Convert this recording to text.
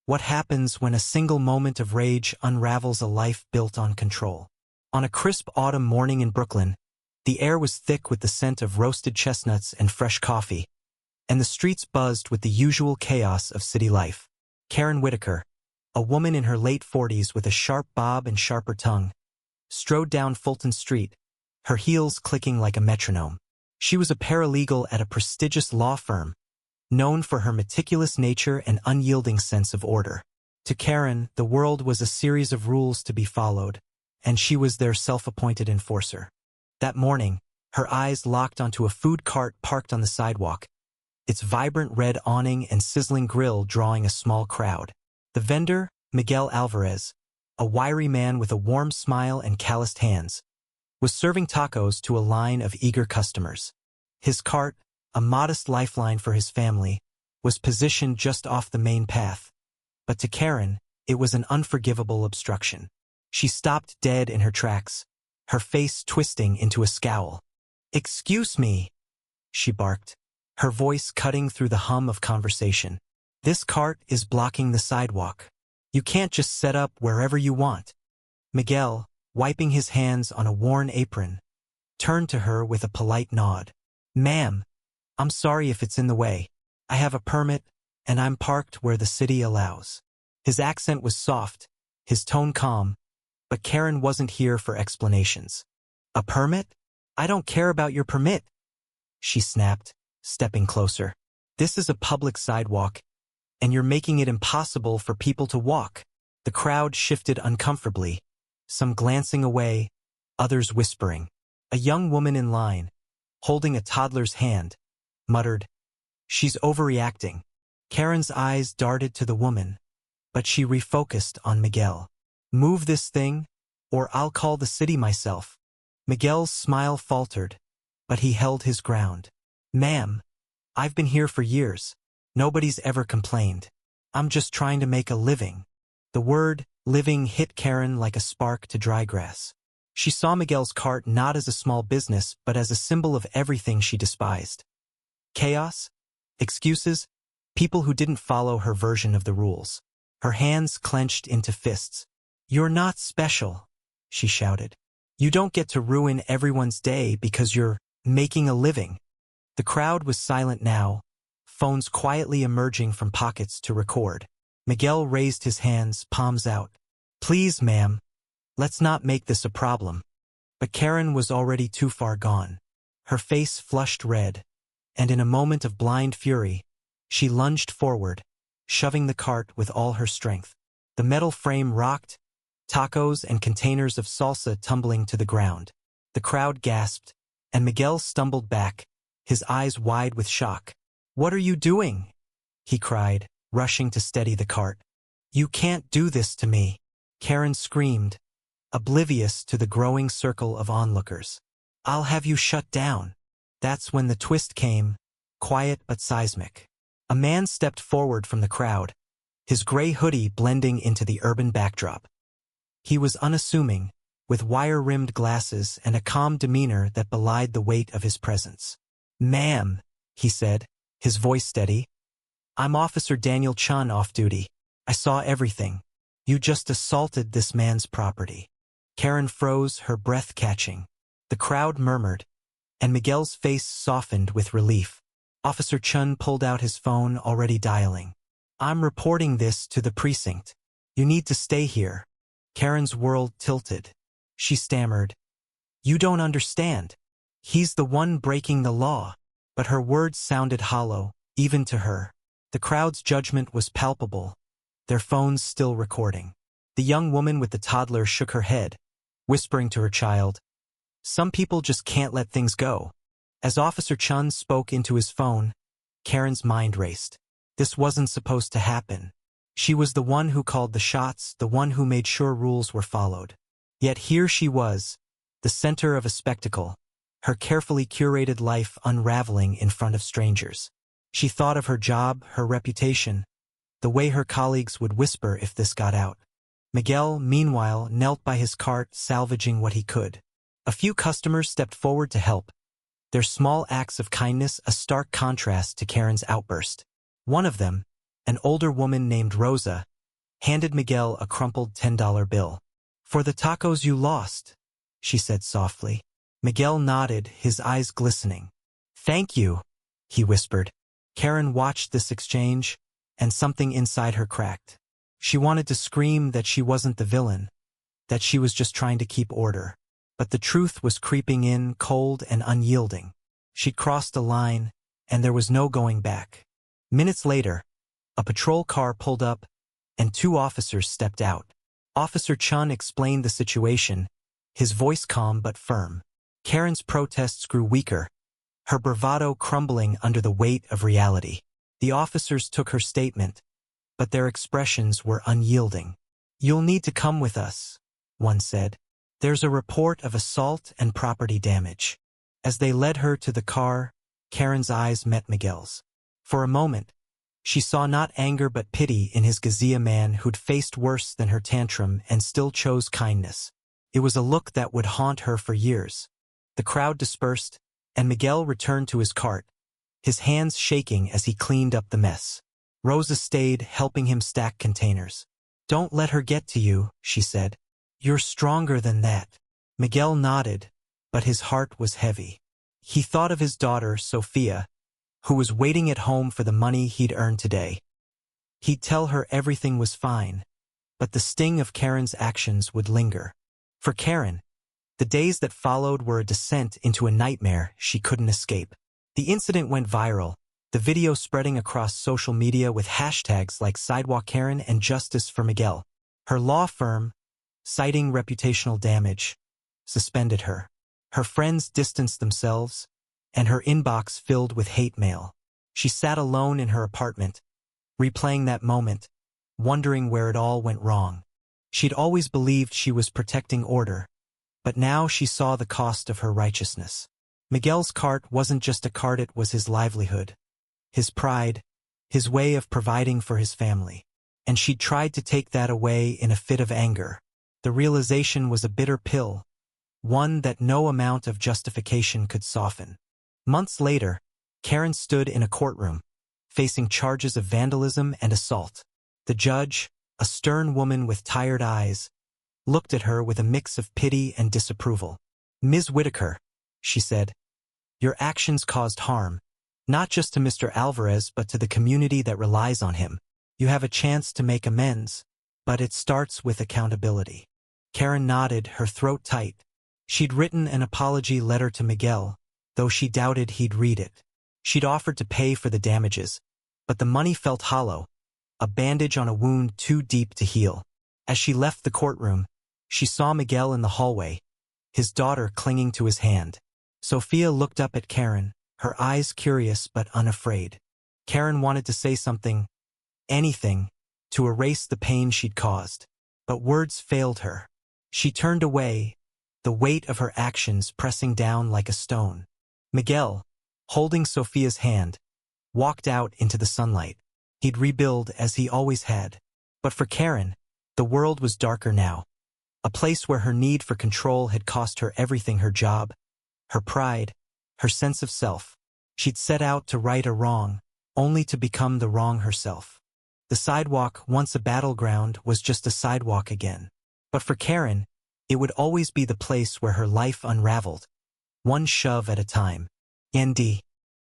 What happens when a single moment of rage unravels a life built on control? On a crisp autumn morning in Brooklyn, the air was thick with the scent of roasted chestnuts and fresh coffee, and the streets buzzed with the usual chaos of city life. Karen Whitaker, a woman in her late 40s with a sharp bob and sharper tongue, strode down Fulton Street, her heels clicking like a metronome. She was a paralegal at a prestigious law firm, known for her meticulous nature and unyielding sense of order. To Karen, the world was a series of rules to be followed, and she was their self-appointed enforcer. That morning, her eyes locked onto a food cart parked on the sidewalk, its vibrant red awning and sizzling grill drawing a small crowd. The vendor, Miguel Alvarez, a wiry man with a warm smile and calloused hands, was serving tacos to a line of eager customers. His cart, a modest lifeline for his family, was positioned just off the main path. But to Karen, it was an unforgivable obstruction. She stopped dead in her tracks, her face twisting into a scowl. "Excuse me," she barked, her voice cutting through the hum of conversation. "This cart is blocking the sidewalk. You can't just set up wherever you want." Miguel, wiping his hands on a worn apron, turned to her with a polite nod. "Ma'am, I'm sorry if it's in the way. I have a permit, and I'm parked where the city allows." His accent was soft, his tone calm, but Karen wasn't here for explanations. "A permit? I don't care about your permit," she snapped, stepping closer. "This is a public sidewalk, and you're making it impossible for people to walk." The crowd shifted uncomfortably, some glancing away, others whispering. A young woman in line, holding a toddler's hand, muttered, "She's overreacting." Karen's eyes darted to the woman, but she refocused on Miguel. "Move this thing, or I'll call the city myself." Miguel's smile faltered, but he held his ground. "Ma'am, I've been here for years. Nobody's ever complained. I'm just trying to make a living." The word living hit Karen like a spark to dry grass. She saw Miguel's cart not as a small business, but as a symbol of everything she despised. Chaos, excuses, people who didn't follow her version of the rules. Her hands clenched into fists. "You're not special," she shouted. "You don't get to ruin everyone's day because you're making a living." The crowd was silent now, phones quietly emerging from pockets to record. Miguel raised his hands, palms out. "Please, ma'am, let's not make this a problem." But Karen was already too far gone. Her face flushed red, and in a moment of blind fury, she lunged forward, shoving the cart with all her strength. The metal frame rocked, tacos and containers of salsa tumbling to the ground. The crowd gasped, and Miguel stumbled back, his eyes wide with shock. "What are you doing?" he cried, rushing to steady the cart. "You can't do this to me," Karen screamed, oblivious to the growing circle of onlookers. "I'll have you shut down." That's when the twist came, quiet but seismic. A man stepped forward from the crowd, his gray hoodie blending into the urban backdrop. He was unassuming, with wire-rimmed glasses and a calm demeanor that belied the weight of his presence. "Ma'am," he said, his voice steady, "I'm Officer Daniel Chun off duty. I saw everything. You just assaulted this man's property." Karen froze, her breath catching. The crowd murmured, and Miguel's face softened with relief. Officer Chun pulled out his phone, already dialing. "I'm reporting this to the precinct. You need to stay here." Karen's world tilted. She stammered, "You don't understand. He's the one breaking the law." But her words sounded hollow, even to her. The crowd's judgment was palpable, their phones still recording. The young woman with the toddler shook her head, whispering to her child, "Some people just can't let things go." As Officer Chun spoke into his phone, Karen's mind raced. This wasn't supposed to happen. She was the one who called the shots, the one who made sure rules were followed. Yet here she was, the center of a spectacle, her carefully curated life unraveling in front of strangers. She thought of her job, her reputation, the way her colleagues would whisper if this got out. Miguel, meanwhile, knelt by his cart, salvaging what he could. A few customers stepped forward to help, their small acts of kindness a stark contrast to Karen's outburst. One of them, an older woman named Rosa, handed Miguel a crumpled $10 bill. "For the tacos you lost," she said softly. Miguel nodded, his eyes glistening. "Thank you," he whispered. Karen watched this exchange, and something inside her cracked. She wanted to scream that she wasn't the villain, that she was just trying to keep order. But the truth was creeping in, cold and unyielding. She'd crossed a line, and there was no going back. Minutes later, a patrol car pulled up, and 2 officers stepped out. Officer Chun explained the situation, his voice calm but firm. Karen's protests grew weaker, her bravado crumbling under the weight of reality. The officers took her statement, but their expressions were unyielding. "You'll need to come with us," one said. "There's a report of assault and property damage." As they led her to the car, Karen's eyes met Miguel's. For a moment, she saw not anger but pity in his Gazia man who'd faced worse than her tantrum and still chose kindness. It was a look that would haunt her for years. The crowd dispersed, and Miguel returned to his cart, his hands shaking as he cleaned up the mess. Rosa stayed, helping him stack containers. "Don't let her get to you," she said. "You're stronger than that." Miguel nodded, but his heart was heavy. He thought of his daughter, Sophia, who was waiting at home for the money he'd earned today. He'd tell her everything was fine, but the sting of Karen's actions would linger. For Karen, the days that followed were a descent into a nightmare she couldn't escape. The incident went viral, the video spreading across social media with hashtags like Sidewalk Karen and Justice for Miguel. Her law firm, citing reputational damage, suspended her. Her friends distanced themselves, and her inbox filled with hate mail. She sat alone in her apartment, replaying that moment, wondering where it all went wrong. She'd always believed she was protecting order, but now she saw the cost of her righteousness. Miguel's cart wasn't just a cart, it was his livelihood, his pride, his way of providing for his family. And she'd tried to take that away in a fit of anger. The realization was a bitter pill, one that no amount of justification could soften. Months later, Karen stood in a courtroom, facing charges of vandalism and assault. The judge, a stern woman with tired eyes, looked at her with a mix of pity and disapproval. "Ms. Whitaker," she said, "your actions caused harm, not just to Mr. Alvarez but to the community that relies on him. You have a chance to make amends, but it starts with accountability." Karen nodded, her throat tight. She'd written an apology letter to Miguel, though she doubted he'd read it. She'd offered to pay for the damages, but the money felt hollow, a bandage on a wound too deep to heal. As she left the courtroom, she saw Miguel in the hallway, his daughter clinging to his hand. Sophia looked up at Karen, her eyes curious but unafraid. Karen wanted to say something, anything, to erase the pain she'd caused, but words failed her. She turned away, the weight of her actions pressing down like a stone. Miguel, holding Sophia's hand, walked out into the sunlight. He'd rebuild as he always had. But for Karen, the world was darker now. A place where her need for control had cost her everything: her job, her pride, her sense of self. She'd set out to right a wrong, only to become the wrong herself. The sidewalk, once a battleground, was just a sidewalk again. But for Karen, it would always be the place where her life unraveled, one shove at a time. ND